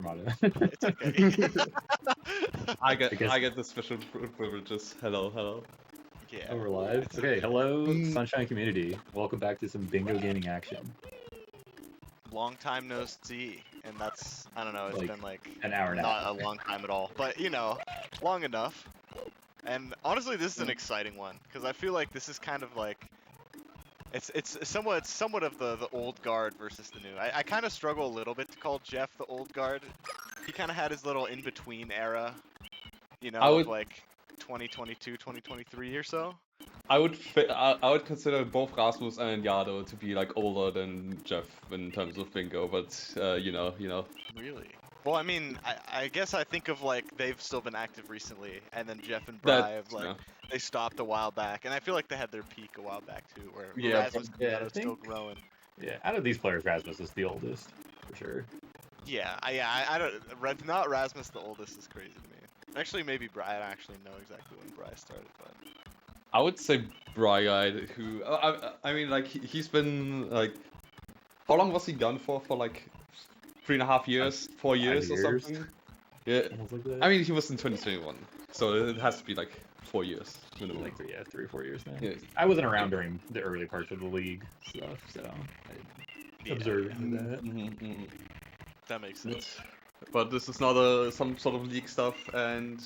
MrYhatoh. It's okay. I get the special privileges. Hello. Yeah. Oh, we're live? It's Okay, hello, Sunshine Community. Welcome back to some bingo gaming action. Long time no see, and that's, I don't know, it's Like, been like an hour and a not half. a long time at all, but you know, long enough. And honestly, this is an exciting one because I feel like this is kind of like it's somewhat of the old guard versus the new. I kind of struggle a little bit to call Jeff the old guard. He kind of had his little in between era, you know, of like 2022, 2023 or so. I would consider both Rasmus and Yado to be like older than Jeff in terms of bingo, but you know. Really? Well, I mean, I guess I think of like they've still been active recently, and then Jeff and Briguy have like they stopped a while back, and I feel like they had their peak a while back too, where Rasmus and Yado still growing. Yeah, out of these players, Rasmus is the oldest for sure. Yeah, I don't. Not Rasmus the oldest is crazy to me. Actually, maybe Briguy. I don't actually know exactly when Briguy started, but. I would say Briguy, who I mean, like he's been like, how long was he gone for? For like 3.5 years, 4 years or something. Yeah, like I mean he was in 2021, so it has to be like 4 years minimum. Like 3 or 4 years now. Yeah. I wasn't around during the early parts of the league stuff, so I observed that. That makes sense. But this is not some sort of league stuff, and.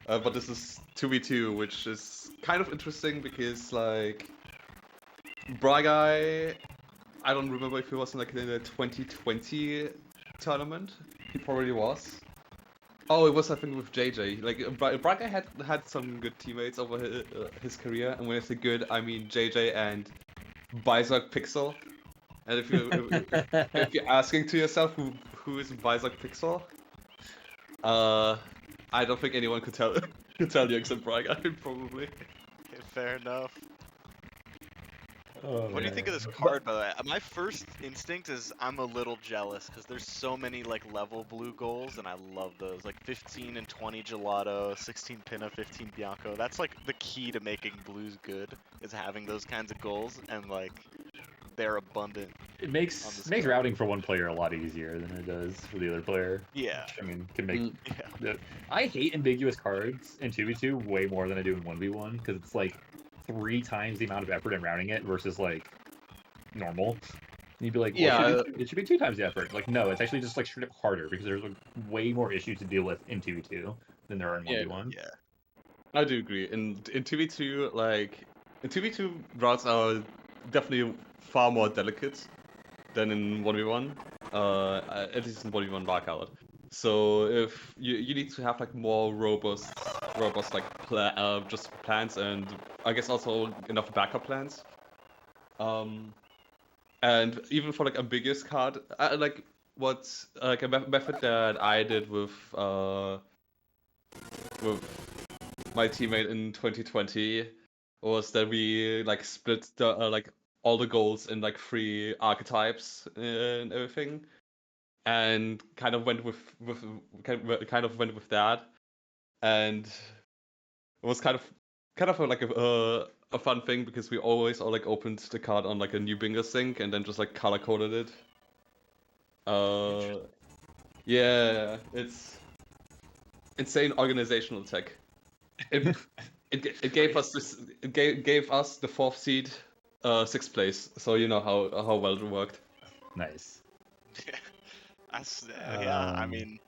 But this is 2v2, which is kind of interesting because, like, Briguy, I don't remember if he was in, like, in the 2020 tournament. He probably was. Oh, it was, I think, with JJ. Like, Briguy had some good teammates over his career, and when I say good, I mean JJ and Bizarre Pixel. And if you're asking to yourself who is Bizarre Pixel, I don't think anyone could tell you except Briguy, probably. Okay, fair enough. Oh, what do you think of this card, by the way? My first instinct is I'm a little jealous because there's so many like level blue goals, and I love those. Like 15 and 20 Gelato, 16 Pinna, 15 Bianco. That's like the key to making blues good, is having those kinds of goals, and like they're abundant. It makes routing for one player a lot easier than it does for the other player. Yeah. Which, I mean, can make. I hate ambiguous cards in 2v2 way more than I do in 1v1 because it's like 3 times the amount of effort in routing it versus like normal. And you'd be like, well, it should be 2 times the effort. Like, no, it's actually just like straight up harder because there's like, way more issues to deal with in 2v2 than there are in 1v1. Yeah. I do agree. In 2v2, like in 2v2 routes are definitely far more delicate than in 1v1, at least in 1v1 Lockout. So if you need to have like more robust like just plans, and I guess also enough backup plans. And even for like ambiguous card, like what's like a method that I did with my teammate in 2020 was that we like split the like all the goals in like 3 archetypes and everything, and kind of went with that, and it was kind of like a fun thing because we always all like opened the card on like a new bingo sync and then just like color coded it. Yeah, it's insane organizational tech. It gave us this. It gave us the 4th seed, 6th place. So you know how well it worked. Nice. Yeah, I mean,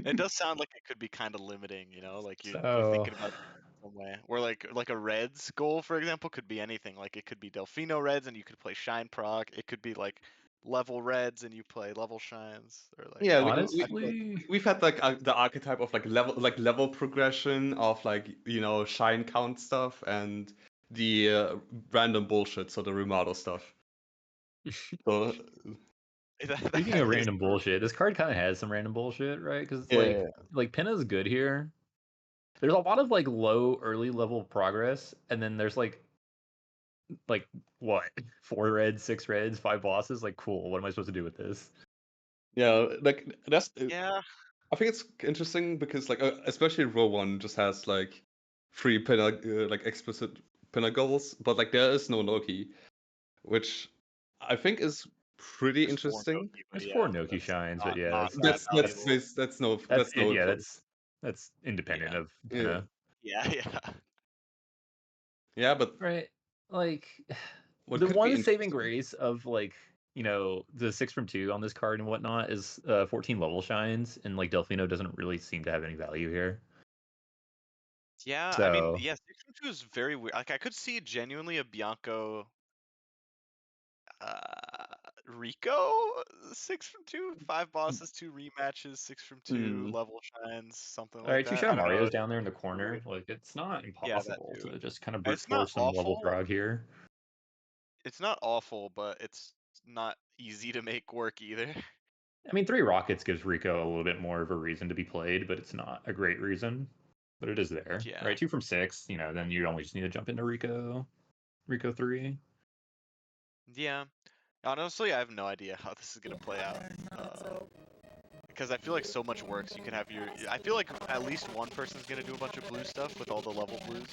it does sound like it could be kind of limiting, you know, like you're thinking about it some way. Or like a Reds goal, for example, could be anything. Like it could be Delfino Reds and you could play Shine Proc. It could be like level Reds and you play level Shines. Or like honestly, we've had like the archetype of like level progression of like, you know, Shine count stuff and the random bullshit, so the RSW stuff. So. Speaking of random bullshit, this card kind of has some random bullshit, right? Because it's like Pinna's good here. There's a lot of like low early level progress, and then there's like what 4 reds, 6 reds, 5 bosses. Like, cool. What am I supposed to do with this? Yeah, like that's. Yeah. I think it's interesting because like especially row 1 just has like 3 Pinna like explicit Pinna goals, but like there is no Loki, which I think is pretty There's 4 interesting. Noki, but There's 4 yeah, Noki that's shines, not but yeah, not that's that valuable. That's it. no Yeah, clue. that's independent Yeah. of Yeah. Pinna. Yeah. Yeah, but Right. Like what the could be one saving interesting? grace of like, the 6 from 2 on this card and whatnot is 14 level shines, and like Delfino doesn't really seem to have any value here. Yeah, I mean, So yeah, 6 from 2 is very weird. Like I could see genuinely a Bianco Rico 6 from 2, 5 bosses, 2 rematches, 6 from 2, Hmm. level shines, something like alright, two that. shot I don't know. Mario's down there in the corner. Weird. Like it's not Yeah, that impossible too. to just kind of brute It's not force some level awful. prog here. It's not awful, but it's not easy to make work either. I mean, 3 rockets gives Rico a little bit more of a reason to be played, but it's not a great reason. But it is there, Yeah. right? 2 from 6, then you only just need to jump into Rico 3. Yeah. Honestly, I have no idea how this is gonna play out. Because I feel like so much works. You can have your. I feel like at least one person's gonna do a bunch of blue stuff with all the level blues.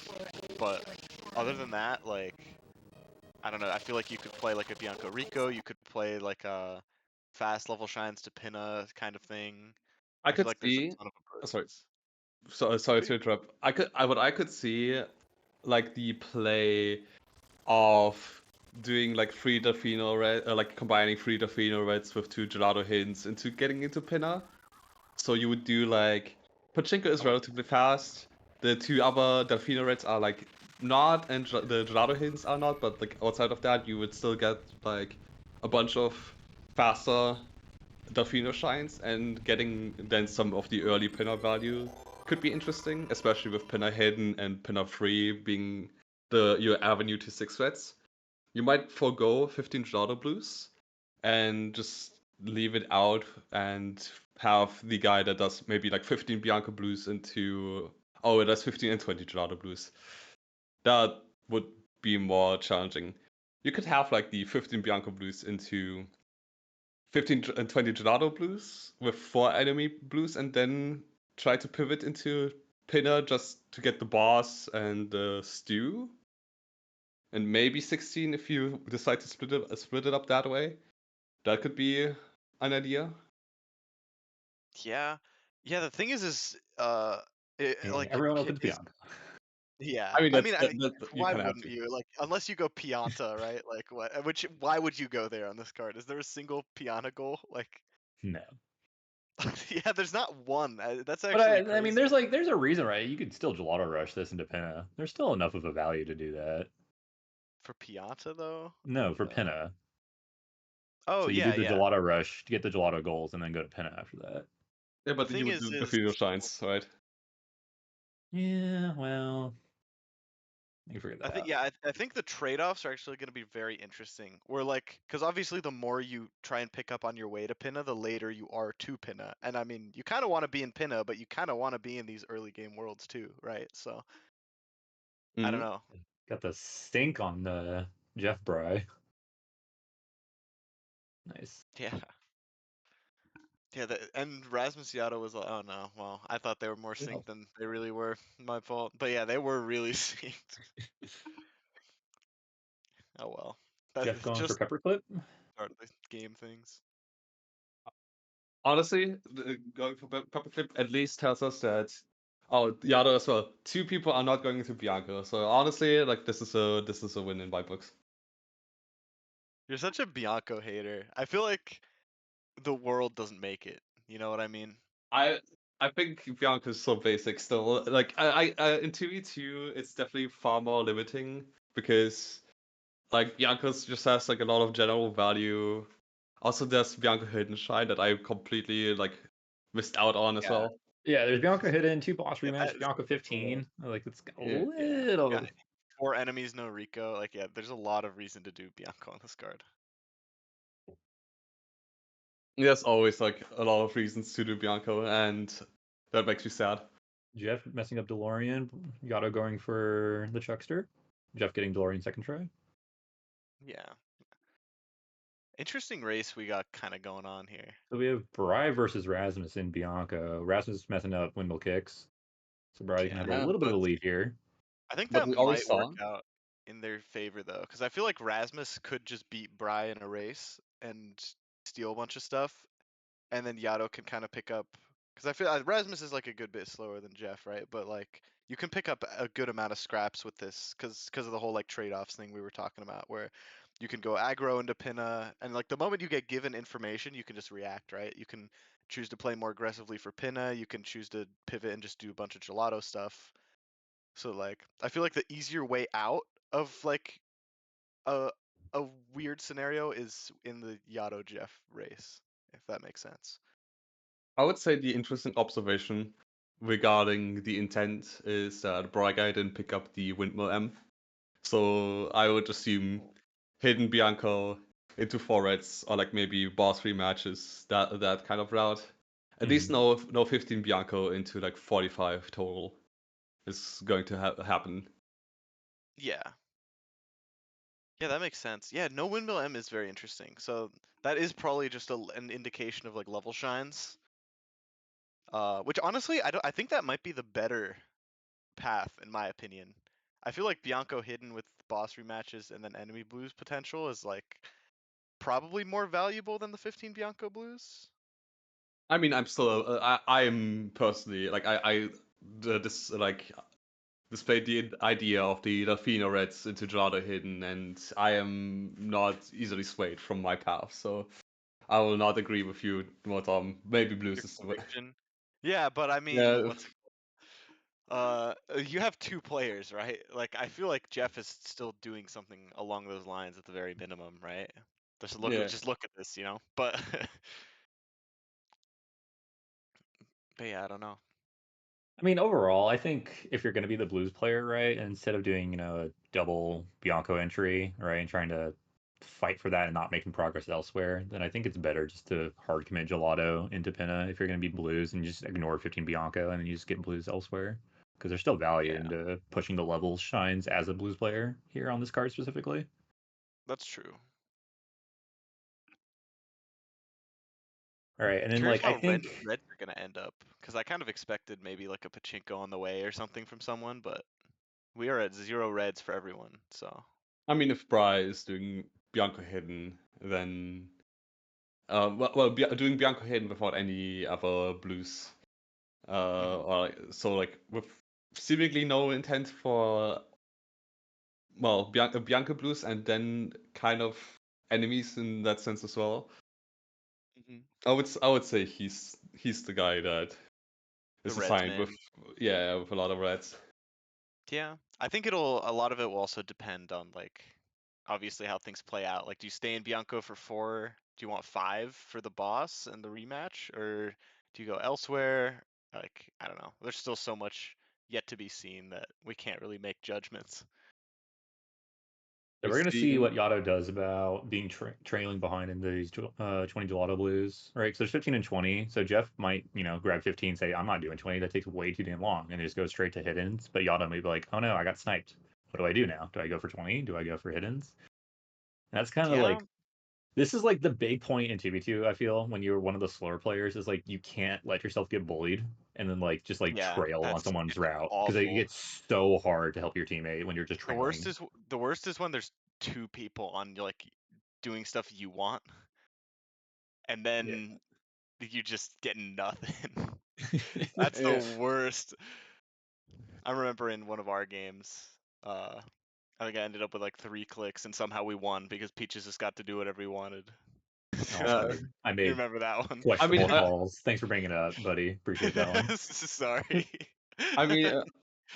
But other than that, like, I don't know. I feel like you could play like a Bianco Rico. You could play like a fast level shines to Pinna kind of thing. I I feel could like there's a see. ton of Oh, sorry, approaches. sorry to interrupt. What I could see, like the play of doing like 3 Delfino red, like combining 3 Delfino reds with 2 Gelato hints into getting into Pinna. So you would do like Pachinko is relatively fast. The 2 other Delfino reds are like not, and the Gelato hints are not. But like outside of that, you would still get like a bunch of faster Delfino shines, and getting then some of the early Pinna value could be interesting, especially with Pinna hidden and Pinna free being your avenue to 6 reds. You might forego 15 Gelato blues and just leave it out and have the guy that does maybe like 15 Bianca blues into. Oh, it does 15 and 20 Gelato blues. That would be more challenging. You could have like the 15 Bianca blues into 15 and 20 Gelato blues with 4 enemy blues, and then try to pivot into Pinner just to get the boss and the stew. And maybe 16 if you decide to split it up that way. That could be an idea. Yeah. Yeah. The thing is, like Everyone opens Bianca. Yeah, I mean, I mean, you why kind of have wouldn't to. you? Like, unless you go Pianta, right? Like, why would you go there on this card? Is there a single Pianta goal? Like, No. yeah, there's not one. That's But actually I mean, crazy. there's a reason, right? You could still Gelato Rush this into Pinna. There's still enough of a value to do that. For Pianta, though? No, for Pinna. Oh, So you do yeah, the yeah. Gelato Rush to get the Gelato goals, and then go to Pinna after that. Yeah, The but then you thing would do the is, video shines, right? Yeah, well, you figure I that think, out. yeah, I think the trade-offs are actually going to be very interesting. Where, like, because obviously the more you try and pick up on your way to Pinna, the later you are to Pinna. And I mean, you kind of want to be in Pinna, but you kind of want to be in these early game worlds too, right? So, I don't Mm-hmm. know. Got the stink on the Jeff Bry. Nice. Yeah. Yeah, and MrYhatoh was like, oh no, well, I thought they were more synced than they really were. My fault. But yeah, they were really synced. Oh well. That's Jeff going for just Pepperclip. part of the game things. Honestly, going for Paperclip at least tells us that. Oh, Yado as well. 2 people are not going into Bianca, so honestly, like this is a win in my books. You're such a Bianco hater. I feel like the world doesn't make it. You know what I mean? I I think Bianca is so basic still. Like I in 2v2, it's definitely far more limiting because like Bianca's just has like a lot of general value. Also, there's Bianca Hidden Shine that I completely like missed out on as Yeah. well. Yeah, there's Bianca hidden, 2 boss Yeah, that rematch, is Bianca super cool. 15. Like it's a Yeah. little. Yeah. 4 enemies, no Rico. Like, yeah, there's a lot of reason to do Bianco on this card. There's always like a lot of reasons to do Bianco, and that makes me sad. Jeff messing up DeLorean. Yato going for the Chuckster. Jeff getting DeLorean second try. Yeah. Interesting race we got kind of going on here. So we have Bry versus Rasmus in Bianca. Rasmus messing up windmill kicks. So Bry can have a Yeah, little bit of but a lead here. I think But that we always might work saw. out in their favor though, because I feel like Rasmus could just beat Bry in a race, and steal a bunch of stuff, and then Yato can kind of pick up. Because I feel Rasmus is like a good bit slower than Jeff, right? But like you can pick up a good amount of scraps with this, because of the whole like trade-offs thing we were talking about, where you can go aggro into Pinna, and like the moment you get given information, you can just react, right? You can choose to play more aggressively for Pinna. You can choose to pivot and just do a bunch of gelato stuff. So like I feel like the easier way out of like a a weird scenario is in the Yato Jeff race, if that makes sense. I would say the interesting observation regarding the intent is that Briguy didn't pick up the Windmill M. So I would assume hidden Bianco into 4 reds, or like maybe boss rematches, that kind of route. At least no 15 Bianco into like 45 total is going to happen. Yeah. Yeah, that makes sense. Yeah, no windmill M is very interesting. So that is probably just an indication of like level shines. Which honestly, I think that might be the better path in my opinion. I feel like Bianco hidden with boss rematches and then enemy blues potential is like probably more valuable than the 15 Bianco blues. I mean, I'm still, I'm personally, like, this, like, displayed the idea of the Delfino Reds into Gelato Hidden, and I am not easily swayed from my path, so I will not agree with you, Motom. Maybe Blues Your is the way. conviction. Yeah, but I mean, Yeah, you have two players, right? Like I feel like Jeff is still doing something along those lines at the very minimum, right? yeah. Just look at this, you know. But but yeah, I don't know. I mean, overall, I think if you're going to be the blues player, right, instead of doing, a double Bianco entry, right, and trying to fight for that and not making progress elsewhere, then I think it's better just to hard commit gelato into Pinna if you're going to be blues and just ignore 15 Bianco and then you just get blues elsewhere. Because there's still value Yeah, into pushing the levels shines as a blues player here on this card specifically. that's true. All right, and then Curious like I how think reds are gonna end up, because I kind of expected maybe like a pachinko on the way or something from someone, but we are at 0 reds for everyone. So I mean, if Bry is doing Bianco Hidden, then doing Bianco Hidden without any other blues, so like with seemingly no intent for Bianca blues, and then kind of enemies in that sense as well. Mhm. I would say he's the guy that The is reds assigned with man. with a lot of reds. Yeah, I think a lot of it will also depend on like obviously how things play out. Like, do you stay in Bianco for 4? Do you want 5 for the boss and the rematch, or do you go elsewhere? Like, I don't know. There's still so much yet to be seen that we can't really make judgments. so We've we're gonna see what seen, Yato does about being trailing behind in these 20 gelato blues, right? So there's 15 and 20. So Jeff might, grab 15, say I'm not doing 20. That takes way too damn long, and just go straight to hiddens. But Yato may be like, oh no, I got sniped. What do I do now? Do I go for 20? Do I go for hiddens? That's kind of Yeah, like this is like the big point in 2v2. I feel when you're one of the slower players is like you can't let yourself get bullied and then like just like yeah, trail on someone's it's route because it awful. gets so hard to help your teammate when you're just trailing. The worst is when there's 2 people on like doing stuff you want, and Yeah. then you just get nothing. That's the yeah, worst. I remember in one of our games, I think I ended up with like 3 clicks, and somehow we won because Peaches just got to do whatever he wanted. Oh, uh, sorry. I You made remember that one? I mean, questionable calls. Thanks for bringing it up, buddy. Appreciate that one. Sorry. I mean,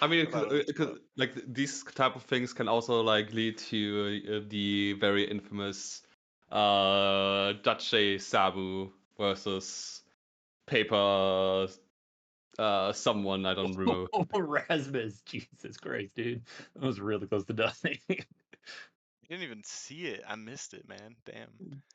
I thought it was fun. like these type of things can also like lead to the very infamous Dache Sabu versus Paper someone I don't remember. Rasmus, Jesus Christ, dude. That was really close to dying. You didn't even see it. I missed it, man. Damn.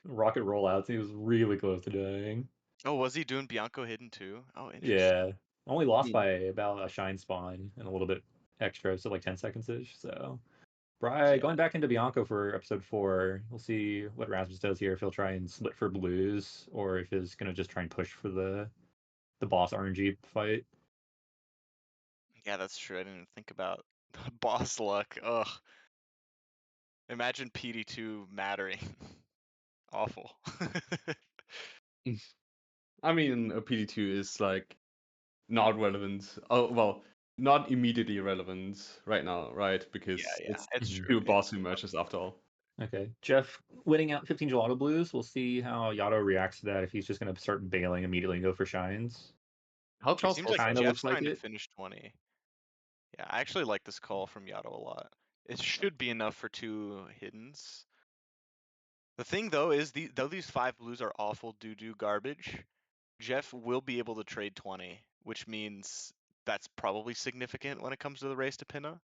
Rocket rollouts, he was really close to dying. Oh, was he doing Bianco hidden too? Oh, interesting. Yeah. Only lost Hmm. by about a shine spawn and a little bit extra, so like 10 seconds ish. So, Bri, Yeah. going back into Bianco for episode 4, we'll see what Rasmus does here. If he'll try and split for blues, or if he's gonna just try and push for the boss RNG fight. Yeah, that's true. I didn't even think about boss luck. Ugh. Imagine PD2 mattering. Awful. I mean, a PD2 is like not relevant. Oh well, not immediately relevant right now, right? Because Yeah, it's it's Mhm. true. two boss matches after all. Okay. Jeff winning out 15 Gelato Blues. We'll see how Yato reacts to that, if he's just going to start bailing immediately and go for shines. How It Charles seems like Kind of Jeff's looks like trying to it. finish 20. Yeah, I actually like this call from Yato a lot. It should be enough for 2 hiddens. The thing though is, though these 5 blues are awful doo-doo garbage, Jeff will be able to trade 20, which means that's probably significant when it comes to the race to Pinna. I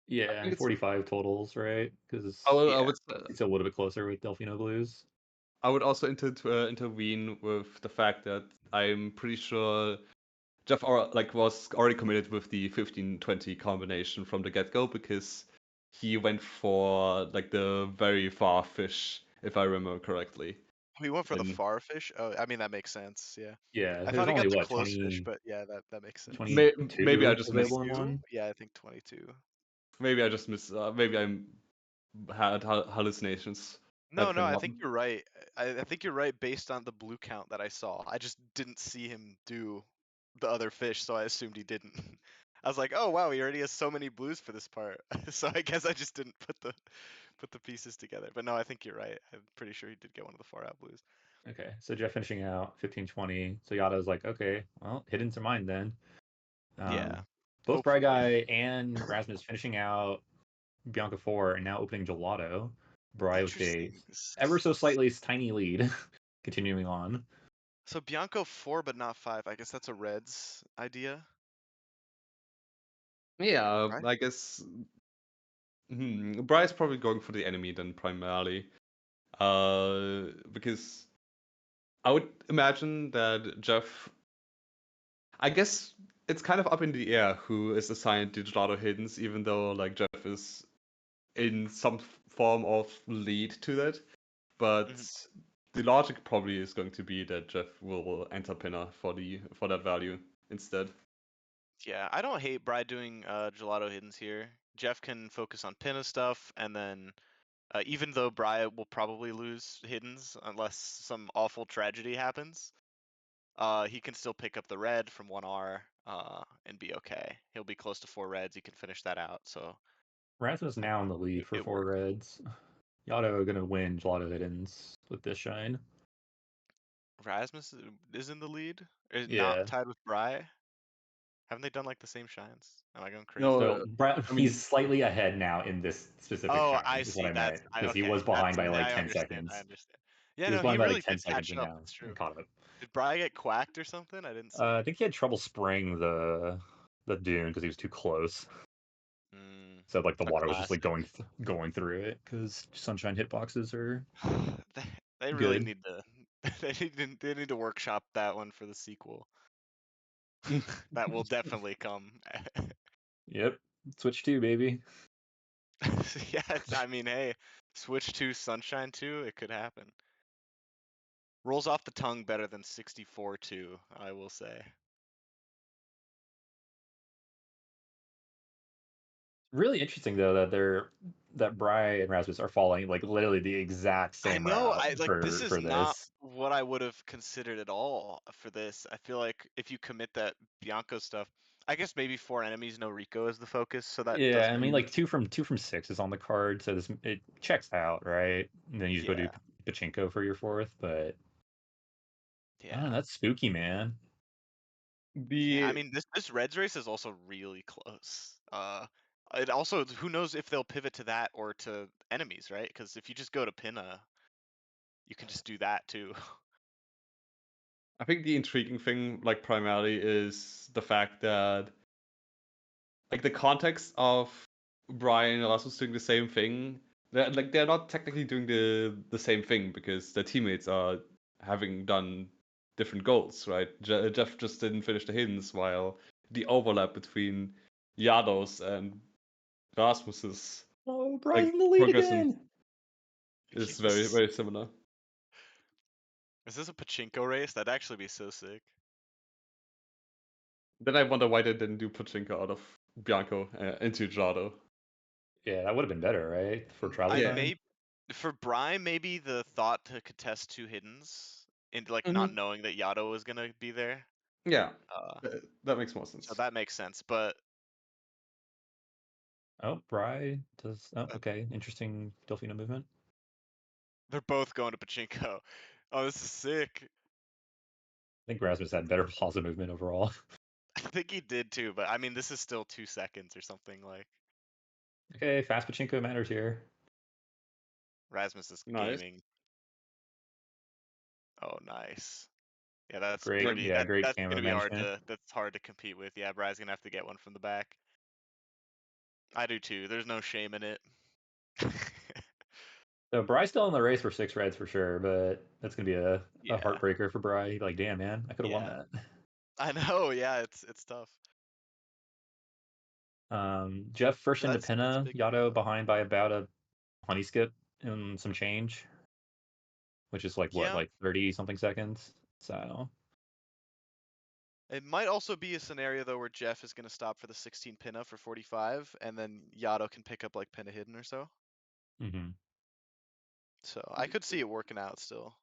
Yeah, think it's 45 totals, right? Because I Yeah. would it's a little bit closer with Delfino Blues. I would also intervene with the fact that I'm pretty sure Jeff was already committed with the 15-20 combination from the get-go because he went for like the very far fish, if I remember correctly. We went for the And far fish. Oh, I mean that makes sense. Yeah. Yeah, I there's thought he only got the what, close fish, 20, but yeah, that makes sense. maybe I 22 just missed. available in 22? one? Yeah, I think 22. Maybe I just missed. Maybe I had hallucinations. No, That no, can I think happen. you're right. I think you're right based on the blue count that I saw. I just didn't see him do the other fish, so I assumed he didn't. I was like, oh wow, he already has so many blues for this part. So I guess I just didn't put the pieces together. But no, I think you're right. I'm pretty sure he did get one of the far out blues. Okay, so Jeff finishing out 15-20. So Yato's like, okay, well, hiddens are mine then. Yeah, Both hopefully. Briguy and Rasmus finishing out Bianca 4 and now opening Gelato. Bry with a Interesting. ever so slightly tiny lead. Continuing on. So Bianco 4 but not 5. I guess that's a Reds idea, Yeah, right? I guess. Bry's probably going for the enemy then primarily, because I would imagine that Jeff. I guess it's kind of up in the air who is assigned the gelato hiddens, even though like Jeff is in some form of lead to that. But Mhm. the logic probably is going to be that Jeff will enter Pinner for that value instead. Yeah, I don't hate Bry doing gelato hiddens here. Jeff can focus on Pinna stuff, and then even though Bry will probably lose hiddens unless some awful tragedy happens, he can still pick up the red from 1R and be okay. He'll be close to 4 reds. He can finish that out, so Rasmus now in the lead for it 4 works. reds. Yato gonna win Gelato hiddens with this shine. Rasmus is in the lead, is not Yeah. tied with Bry. Haven't they done like the same shines? Am I going crazy? No, So I he's mean, slightly ahead now in this specific Oh, shine, I is what see. I meant. Because he Okay. was behind by like I 10 understand. I seconds. understand. Yeah, He was no, he behind by like really 10 did seconds catch and up. now It's true. caught up. Did Bry get quacked or something? I didn't see. I think he had trouble spraying the dune because he was too close. So like the A water was just like classic. going through it because sunshine hitboxes are they, they really good. need to. They need to workshop that one for the sequel. That will definitely come. Yep. Switch 2, baby. Yeah, I mean, hey, switch to Sunshine 2, it could happen. Rolls off the tongue better than 64-2, I will say. Really interesting though that Bry and Rasmus are following like literally the exact I same know, route this is for not this. what I would have considered at all for this. I feel like if you commit that Bianco stuff, I guess maybe 4 enemies, no Rico is the focus, so that does Yeah, I make mean like two from 6 is on the card, so this it checks out, right? And then you just go do yeah, Pachinko for your 4th, but I don't know, yeah. that's spooky, man. Yeah, I the mean this Reds race is also really close. It also, who knows if they'll pivot to that or to enemies, right? Because if you just go to Pinna, you can just do that too. I think the intriguing thing, like primarily, is the fact that like the context of Brian and Erasmus doing the same thing. They're not technically doing the same thing because their teammates are having done different goals, right? Jeff just didn't finish the hiddens, while the overlap between Yados and Rasmus's Oh, like Bry's in the lead progression again. is very Yes. very similar. Is this a pachinko race? That'd actually be so sick. Then I wonder why they didn't do Pachinko out of Bianco into Jado. Yeah, that would have been better, right? For travel I Yeah. time. may For Briguy, maybe the thought to contest 2 hiddens, and like not Mhm. knowing that YachToh was gonna be there. Yeah, Uh, that makes more so sense. that makes sense. But Oh, Bry does. Oh, okay. Interesting Delfino movement. they're both going to Pachinko. Oh, this is sick. I think Rasmus had better plaza movement overall. I think he did too, but I mean, this is still 2 seconds or something. Like Okay, fast pachinko matters here. Rasmus is Nice. gaming. Oh, nice. Yeah, that's Great, pretty. yeah, great That's camera gonna be hard management. to. That's hard to compete with. Yeah, Bright's gonna have to get one from the back. I do too. There's no shame in it. So Bry's still in the race for 6 reds for sure, but that's gonna be a Yeah, heartbreaker for Bry. Like, damn man, I could have won yeah. that. I know. Yeah, it's tough. Jeff first But into that's Pinna, big for YachToh Pinna. behind by about a honey skip and some change, which is like what, Yeah, like 30 something seconds. So it might also be a scenario though where Jeff is gonna stop for the 16 Pinna for 45, and then YachToh can pick up like Pinna hidden or so. mhm. So I could see it working out still.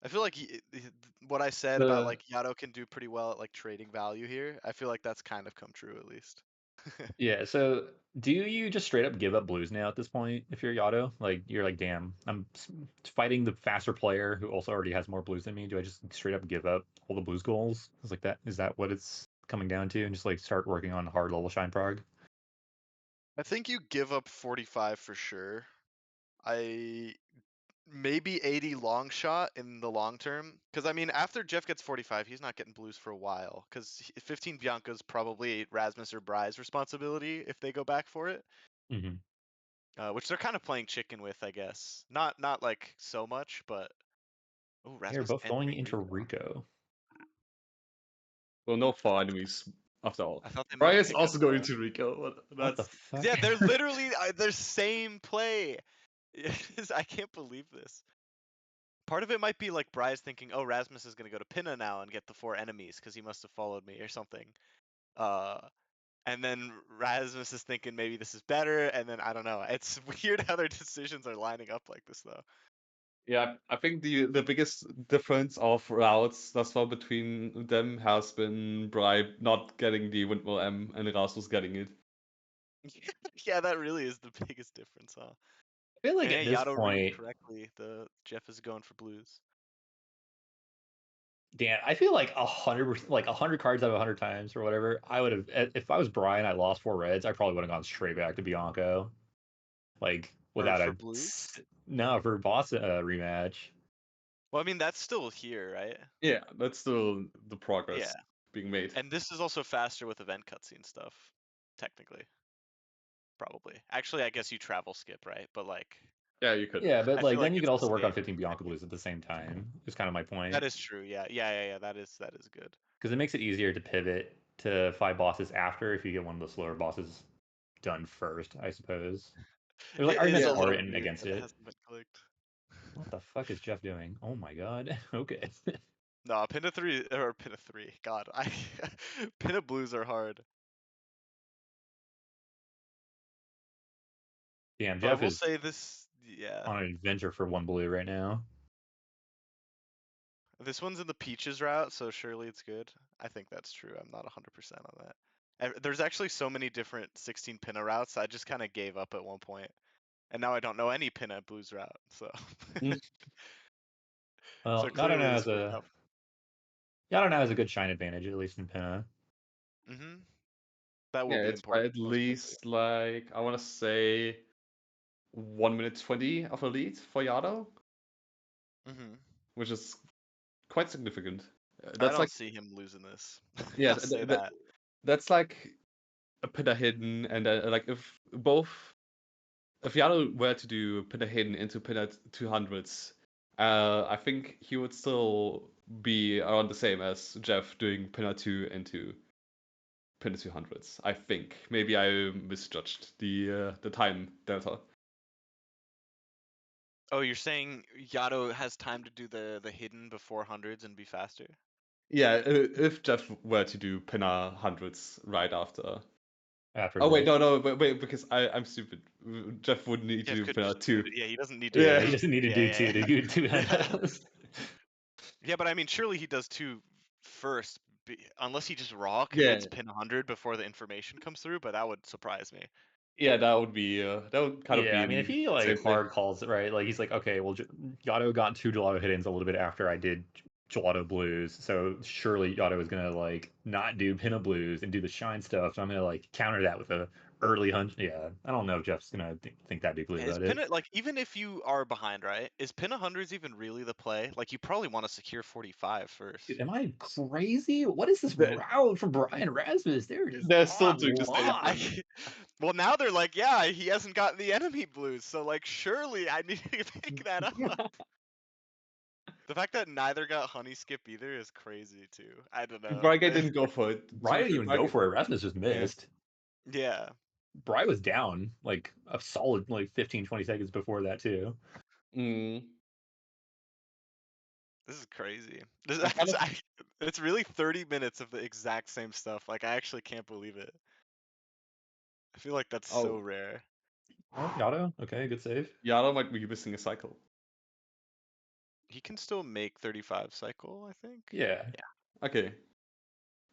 I feel like what I said about The like YachToh can do pretty well at like trading value here. I feel like that's kind of come true at least. Yeah, so do you just straight up give up blues now at this point if you're YachToh? Like you're like, damn, fighting the faster player who also already has more blues than me. Do I just straight up give up all the blues goals? It's like that. Is that what it's coming down to? And just like start working on hard level shine prog? I think you give up 45 for sure. I maybe 80 long shot in the long term. Because I mean, after Jeff gets 45, he's not getting blues for a while. Because 15 Bianca's probably Rasmus or Bry's responsibility if they go back for it. Mm-hmm. Which they're kind of playing chicken with, I guess. Not like so much, but oh, They're Rasmus both going entering into Rico. Rico. well, no far enemies after all. I thought they might Brian is pick up. also going to Rico. What the That's fuck? Yeah, they're literally they're same play. I can't believe this. Part of it might be like Bry's thinking, oh, Rasmus is gonna go to Pinna now and get the 4 enemies because he must have followed me or something. Uh, and then Rasmus is thinking maybe this is better, and then I don't know. It's weird how their decisions are lining up like this though. yeah. I think the biggest difference of routes thus far between them has been Brian not getting the windmill M and Rasmus getting it. Yeah, that really is the biggest difference, huh? I feel like And at yeah, this YachToh read point, correctly. The Jeff is going for blues. Dan, I feel like 100%, like 100 cards out of 100 times or whatever. I would have, if I was Brian, I lost 4 reds. I probably would have gone straight back to Bianco, like without For a blues? no for boss rematch. Well, I mean that's still here, right? Yeah, that's still the Yeah. progress being made. And this is also faster with event cutscene stuff, technically. Probably. Actually, I guess you travel skip, right? But like, Yeah, you could. Yeah, but I like feel then like you could it's the also work on same. 15 Bianca blues at the same time. Is kind of my That point is true. Yeah. Yeah. That is good. because it makes it easier to pivot to 5 bosses after if you get one of the slower bosses done first. I suppose there's like It is arguments a Yeah. for little it and weird against that it it. hasn't been clicked. What the fuck is Jeff doing? Oh my god. Okay. No, Pinna 3 or Pinna 3. God, I Pinna blues are hard. Damn, But I Jeff will is say this, yeah. on an adventure for 1 blue right now. This one's in the Peaches route, so surely it's good. I think that's true. I'm not 100% on that. There's actually so many different 16 Pinna routes, I just kind of gave up at one point. And now I don't know any Pinna blues route, so Mm. so Well, clearly this worked out. Yada now has a good shine advantage at least in Pinna. Mm-hmm. That will Yeah, be it's by important, at most likely. least like I want to say 1 minute 20 of a lead for Yado, Mm-hmm. which is quite significant. I That's don't like see him losing this. yeah, I'll say that. that's like a pinna hidden, and like if Yado were to do pinna hidden into pinna 200s, I think he would still be around the same as Jeff doing pinna 2 into pinna 200s. I think maybe I misjudged the time delta. Oh, you're saying YachToh has time to do the hidden before hundreds and be faster? Yeah, if Jeff were to do pinna hundreds right after. after Oh wait, this. no, wait, because I'm stupid. Jeff would need Jeff to could pin just out do 2. it. Yeah, he doesn't need to Yeah, Yeah. he doesn't need to yeah, do yeah, 2 to yeah. do 2 Yeah. Hentos. Yeah, but I mean, surely he does 2 first, unless he just raw Yeah. commits pin 100 before the information comes through, but that would surprise me. Yeah, that would kind of Yeah, be I mean, if in he same like play. hard calls it right, like he's like, okay, well, Yado got 2 gelato hit-ins a little bit after I did gelato blues, so surely Yado is gonna like not do pinna blues and do the shine stuff. So I'm gonna like counter that with a early hunch. Yeah, I don't know if Jeff's gonna think that deeply Yeah, is about pin it. it like even if you are behind, right? Is pin 100s even really the play? Like you probably want to secure 45 Dude, first. am I crazy? What is this They- route from Brian Rasmus? They're just They're still on doing the same lock. thing. Well, now they're like, yeah, he hasn't gotten the enemy blues, so like surely I need to pick that up. The fact that neither got honey skip either is crazy too. I don't know. Briguy didn't go for it. To Brian be didn't fair, even go Briguy, for it. Rasmus just yeah. missed. Yeah, Brian was down like a solid like 15, 20 seconds before that too. Mm. this is crazy. This I'm kind it's, of it's really 30 minutes of the exact same stuff. Like I actually can't believe it. I feel like that's so oh, rare. Oh, Yado, okay, good save. Yara might be missing a cycle. He can still make 35 cycle, I think. Yeah, Okay.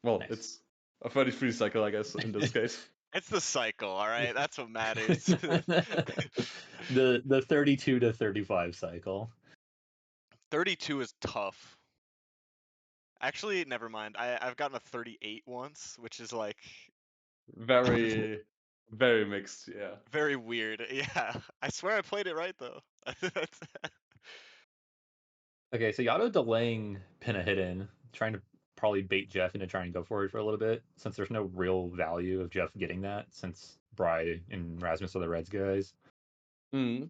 Well, nice. it's a 33 cycle, I guess, in this case. It's the cycle, all right. That's what matters. The 32 to 35 cycle. 32 is tough. Actually, never mind. I've gotten a 38 once, which is like Very, very mixed, yeah. very weird. Yeah, I swear I played it right though. Okay, so Yado delaying pin a hit in, trying to probably bait Jeff into trying to go for it for a little bit, since there's no real value of Jeff getting that, since Bry and Rasmus are the Reds guys. Mm. So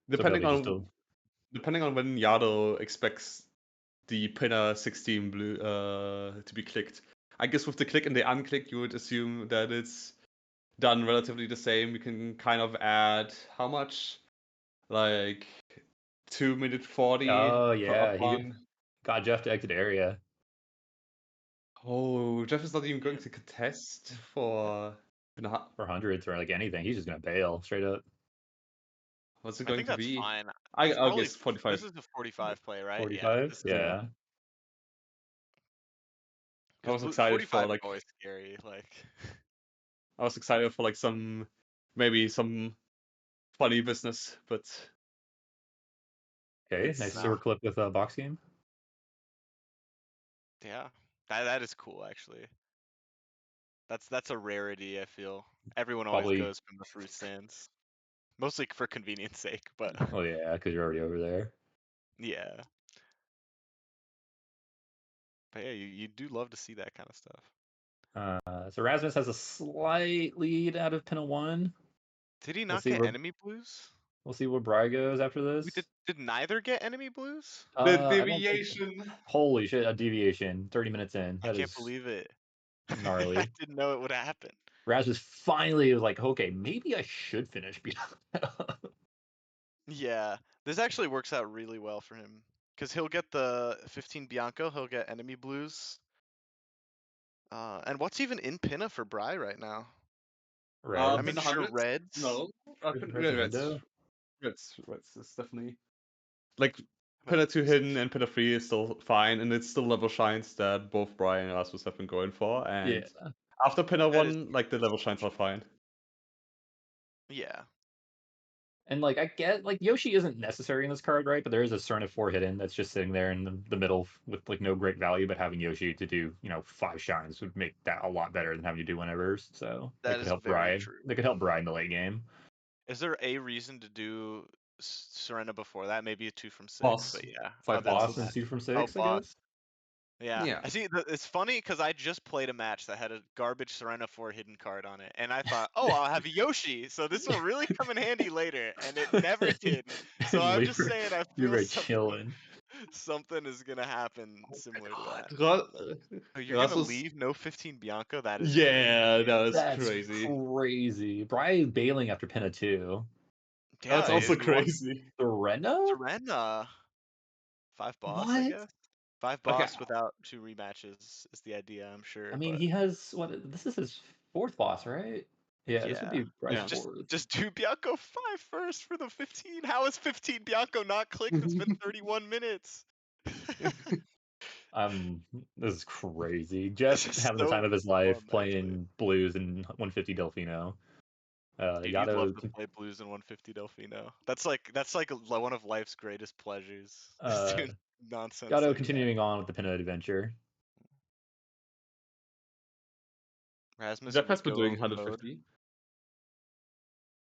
Depending probably just on depending on when Yado expects the pinner 16 blue to be clicked. I guess with the click and the unclick, you would assume that it's done relatively the same. You can kind of add how much? Like 2 minute 40 oh for up yeah, he one. got Jeff to exit area Oh, Jeff is not even going to contest for. for hundreds or like anything. He's just gonna bail straight up. What's it I going think to that's be? fine. It's I probably guess this 45. is the 45 play, right? Yeah, 45. this is Yeah. Yeah. I because was excited for 45 is like always scary. Like I was excited for like some maybe some funny business, but Okay, it's nice nah, sewer clip with a box game. yeah, that is cool actually. That's a rarity. I feel everyone always Probably. goes from the fruit stands, mostly for convenience sake. But Oh yeah, because you're already over there. yeah, but yeah, you do love to see that kind of stuff. So Rasmus has a slight lead out of Pinna 1. Did he We'll not see get where enemy blues? Bry goes after Wait, this. did neither get enemy blues? the I don't think. deviation. Holy shit, a deviation. 30 minutes in. I That can't is believe it. I gnarly. didn't know it would happen. Rasmus finally was like, okay, maybe I should finish behind. Yeah, this actually works out really well for him because he'll get the 15 Bianco, he'll get enemy blues. And what's even in Pinna for Bry right now? I Reds. mean, Pin sure, 100s? Reds. No. Reds and Reds. Hundo. Reds is definitely like But Pillar 2 hidden and Pillar 3 is still fine, and it's still level shines that both Brian and Rasmus have been going for. Yeah. And after Pillar that is 1, like the level shines are fine. yeah. And like I get like Yoshi isn't necessary in this card, right? But there is a Cerna 4 hidden that's just sitting there in the middle with like no great value, but having Yoshi to do, 5 shines would make that a lot better than having to do whenevers. So that That could is help very Bry. true. That could help Bry in the late game. Is there a reason to do Serena before that? Maybe a 2 from 6, Boss. but yeah, 5 other than Boss bosses. and that. 2 from Oh, 6, I boss. guess. Yeah, Yeah. I see. It's funny because I just played a match that had a garbage Serena 4 hidden card on it, and I thought, oh, I'll have Yoshi, so this will really come in handy later, and it never did. So I'm we just were saying, I we feel were chilling. something is gonna happen similar to that. God. Oh, you're gonna Rasmus. leave no 15 Bianco? That is crazy. Yeah, that was That's crazy. crazy. Bry bailing after Pinna 2. That's Yeah, also he wants crazy. Serena? Serena. 5 boss, I What? guess. 5 Okay, boss without 2 rematches is the idea, I'm I sure, mean, but he has what? This is his 4th boss, right? Yeah, this would be Bryce Yeah. fourth. Just do Bianco 5 first for the 15. How is 15 Bianco not clicked? It's been 31 minutes. This is crazy. This Jeff is having the so time of his life fun, actually. playing blues and 150 Delfino. Dude, you'd love Yato, to play blues in 150 Delfino. That's like one of life's greatest pleasures. Is uh, doing nonsense Yato like that. continuing on with the Pinot adventure. Rasmus Jeff has been doing Rico mode. 150.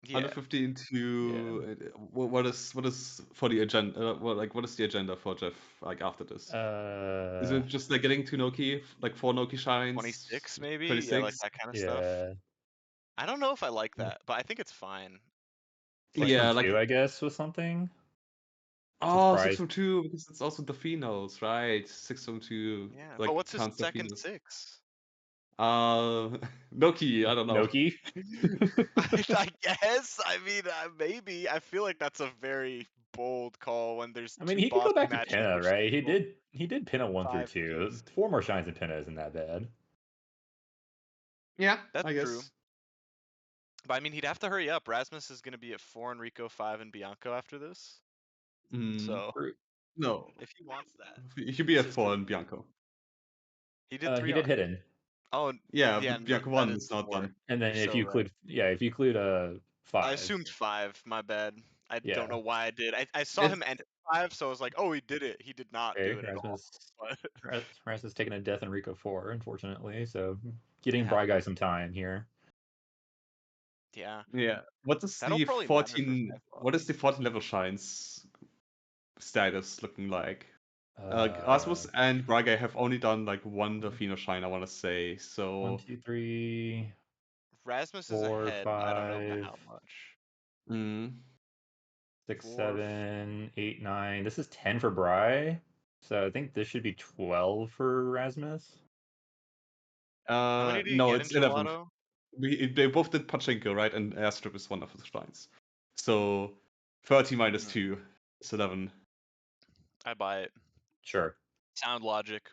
Yeah. 150 into what is for the agenda? What is the agenda for Jeff like after this? Is it just like getting to Noki, like 4 Noki shines? 26 maybe? 26? Yeah, like that kind of stuff. Yeah. I don't know if I like that, but I think it's fine. Six Yeah, from like two, I guess, was something. oh, Surprise. 6 from 2 because it's also the finals, right? 6 from 2 Yeah, like but what's his counts the second finals. 6? Noki, I don't know. Noki? I guess. I mean, maybe. I feel like that's a very bold call when there's I mean, two he could go bossy back to matches. Pinna, Which right? He people did Pinna 1 through 5 2. keys. 4 more shines in Pinna isn't that bad. Yeah, That's I guess. true. But I mean, he'd have to hurry up. Rasmus is going to be at 4 and Rico 5 and Bianco after this. So No, if he wants that, he should be this at is 4 the in Bianco. he did 3 He did hidden. Oh Yeah, yeah, but Bianco that 1 is is not 4. done. And then You're if so you right. include 5. I assumed 5. My bad. I Yeah. don't know why I did. I saw him end at 5, so I was like, oh, he did it. He did not do it at all. But Rasmus taking a death in Rico 4, unfortunately. So getting happens. Briguy some time here. Yeah. Yeah. What is That'll the probably matter for 14? Five What is the 14 level shines status looking like? Uh, Asmus and Brage have only done like 1 Delfino shine, I want to say. So 1, 2, 3, Rasmus 4, is ahead. I don't know by 5, how much. 6, 4, 7, 8, 9. This is 10 for Bry. So I think this should be 12 for Rasmus. How many did you no, get it's in 11. Gelato? They both did Pachinko, right? And Airstrip is one of the shrines. So 30 minus 2 is 11. I buy it. Sure. Sound logic.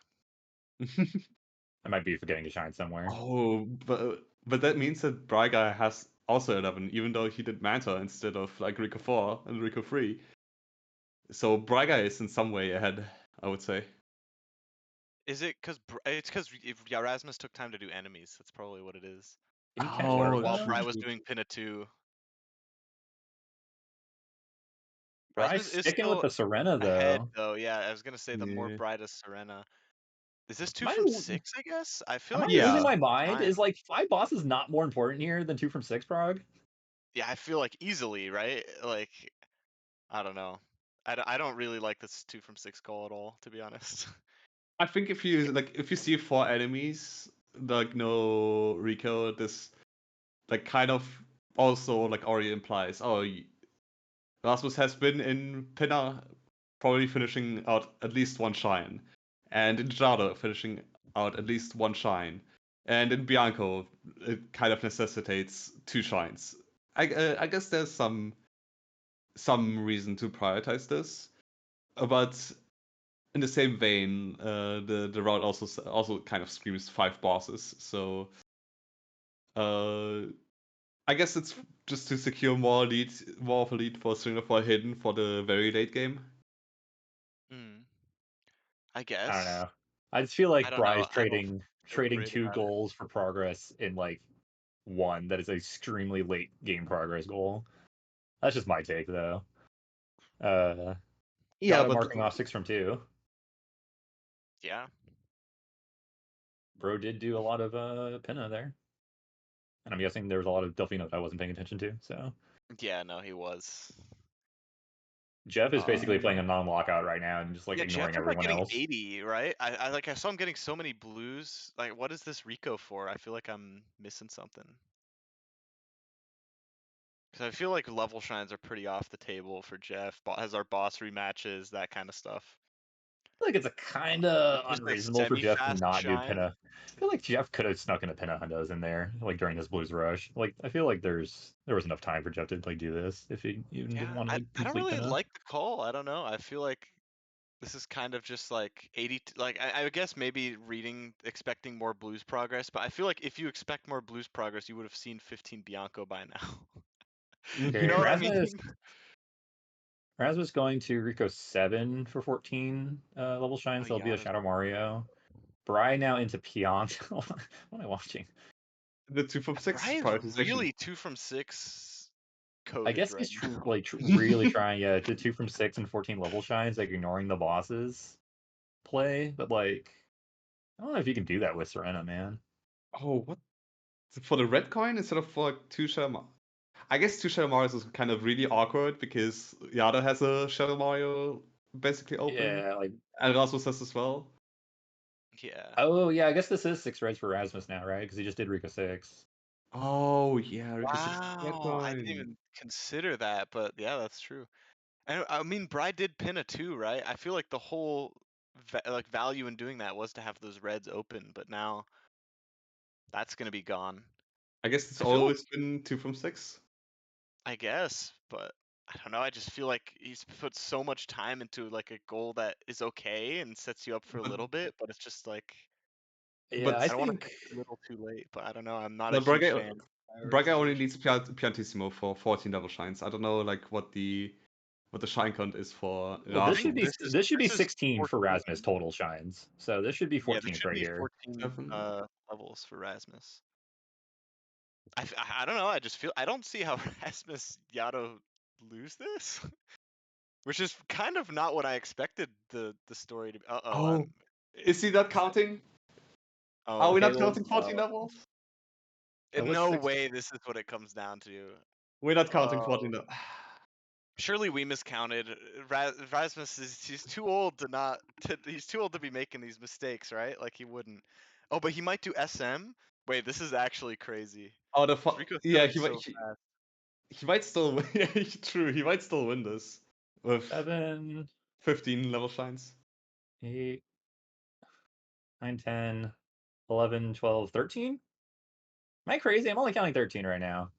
I might be forgetting to shine somewhere. Oh, but that means that Braga has also 11, even though he did Manta instead of like Rico 4 and Rico 3. So Braga is in some way ahead, I would say. Is it because it's because Rasmus took time to do enemies? That's probably what it is. Can he catch Oh, While Nerva? Bry was doing Pinna 2. Bry's Rasmus is sticking with still the Serena, ahead though. though. Yeah, I was gonna say the more Yeah. Bry to Serena. Is this 2 Am I, from 6? I guess. I feel am I like Yeah. losing this my is mind? time. Is like 5 bosses not more important here than 2 from 6, Prague? Yeah, I feel like easily, right? Like, I don't know. I don't really like this 2 from 6 call at all, to be honest. I think if you see 4 enemies, like no Rico, this like kind of also like already implies, Rasmus has been in Pinna probably finishing out at least 1 shine. And in Jada finishing out at least 1 shine. And in Bianco, it kind of necessitates 2 shines. I guess there's some reason to prioritize this. But in the same vein, the route also kind of screams 5 bosses. So I guess it's just to secure more of a lead for Singapore hidden for the very late game. I guess. I don't know. I just feel I like don't know. Bry's I don't feel trading great 2 about it. goals for progress in like 1 that is an extremely late game progress goal. That's just my take, though. Yeah, Yato but marking off 6 from 2. Yeah. Bro did do a lot of Pinna there. And I'm guessing there was a lot of Delfino that I wasn't paying attention to, so. Yeah, no, he was. Jeff is basically playing a non-lockout right now and just like Yeah, ignoring Jeff is like everyone getting else. 80, right? I saw him getting so many blues. Like, what is this Rico for? I feel like I'm missing something. Because I feel like level shines are pretty off the table for Jeff. Has our boss rematches, that kind of stuff. I feel like it's a kind of Just a unreasonable for Jeff to semi-fast not do shine. Pinna. I feel like Jeff could have snuck in a Pinna hundos in there, like during this Blues Rush. Like I feel like there was enough time for Jeff to like do this if he even didn't want to like I don't complete really Pinna. like the call. I don't know. I feel like this is kind of just like 80. Like I guess maybe expecting more blues progress, but I feel like if you expect more blues progress, you would have seen 15 Bianco by now. You Okay, know what I mean? Rasmus going to Rico 7 for 14 level shines. Oh, There'll be a yeah. Shadow Mario. Briguy now into Pion. What am I watching? The 2 from 6 Briguy is prioritization. really 2 from 6 I coded guess right he's now. really trying to 2 from 6 and 14 level shines, like ignoring the bosses play. But like, I don't know if you can do that with Serena, man. Oh, what? For the red coin instead of for like 2 Shadow Mario? I guess 2 Shadow Marios is kind of really awkward because Yada has a Shadow Mario basically open, Yeah, like, and Rasmus has as well. Yeah. oh yeah, I guess this is 6 reds for Rasmus now, right? Because he just did Rico 6. Oh yeah, Rico 6 red Wow, I didn't coin. even consider that, but yeah, that's true. And I mean, Bry did pin a 2, right? I feel like the whole like value in doing that was to have those reds open, but now that's gonna be gone. I guess it's I feel like, always been 2 from 6. I guess, but I don't know. I just feel like he's put so much time into like a goal that is okay and sets you up for a But, little bit, but it's just like Yeah, but I I don't want to think say too little, too late, but I don't know. I'm not a but huge Braga, fan of Braga only prioritization. needs Piantissimo for 14 double shines. I don't know like what the shine count is for well, this I think should be Rasmus. this should be this is 16 for 14. Rasmus total shines. So this should be Yeah, there 14 should right be here. 14 7. levels for Rasmus. I don't know. I just feel I don't see how Rasmus Yato lose this, which is kind of not what I expected the story to be. Oh, is he not Is it? counting? Are Oh, we Okay, not well, counting 14 levels? in what's no 6? way this is what it comes down to. We're not counting Oh, 14 levels. surely we miscounted. Rasmus he's too old to not. He's too old to be making these mistakes, right? Like he wouldn't. Oh, but he might do SM. Wait, this is actually crazy. Oh, Rico yeah, 7 is so fast. he might still win. Yeah, true. He might still win this with 7, 15 level shines. 8, 9, 10, 11, 12, 13? Am I crazy? I'm only counting 13 right now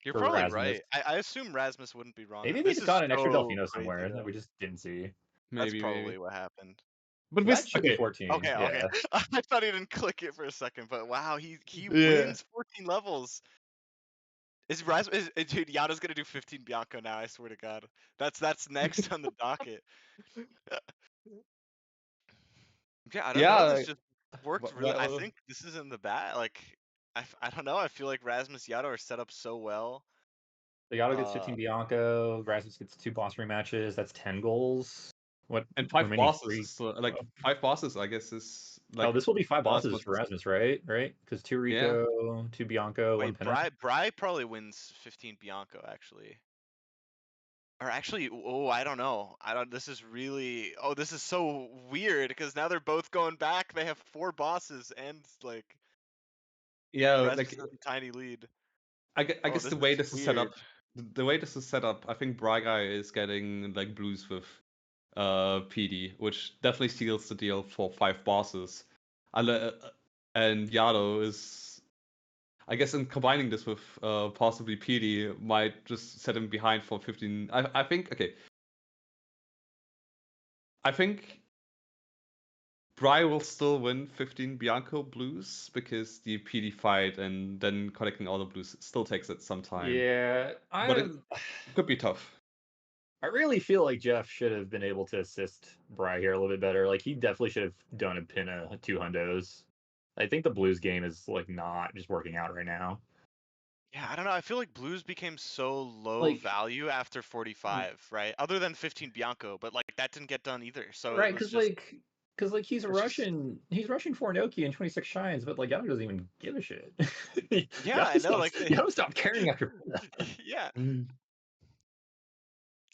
You're for probably Rasmus. right. I assume Rasmus wouldn't be wrong. Maybe they This just is got an extra so Delfino crazy somewhere that though. we just didn't see. That's Maybe, probably maybe. what happened. But So that should be okay. 14. Okay, okay. Yeah. I thought he didn't click it for a second, but wow, he Yeah. wins 14 levels. Is Rasmus? Dude, Yato's gonna do 15 Bianco now. I swear to God. That's next on the docket. Yeah, I don't know. This Yeah. just worked really. I Well, think this is in the bat. Like, I don't know. I feel like Rasmus Yato are set up so well. The Yato gets 15 Bianco. Rasmus gets 2 boss rematches. That's 10 goals. What and 5 remaining bosses 3? is like 5 bosses. I guess is Oh, like this will be 5 bosses for Rasmus. Rasmus, right? Right? Because 2 Yeah. Rico, 2 Bianco, 1 Wait, Pinner. Bry probably wins 15 Bianco actually. Or actually, oh, I don't know. I don't. This is really. Oh, this is so weird because now they're both going back. They have 4 bosses and like Yeah. Rasmus Like has a tiny lead. I Oh, guess this the way is this is set weird. up, the way this is set up, I think Briguy is getting like blues with PD, which definitely seals the deal for 5 bosses. And Yado is, I guess, in combining this with possibly PD, might just set him behind for 15. I think okay. I think Bry will still win 15 Bianco blues because the PD fight and then collecting all the blues still takes it some time. Yeah, But it could be tough. I really feel like Jeff should have been able to assist Bry here a little bit better. Like he definitely should have done a pin of 2 hundos. I think the Blues game is like not just working out right now. Yeah, I don't know. I feel like blues became so low Like value after 45, right? Other than 15 Bianco, but like that didn't get done either. So it right, was just. because like It's just. He's rushing for Noki and 26 shines, but like Yano doesn't even give a shit. Yeah, I know. Like. Yano stopped caring after. Yeah.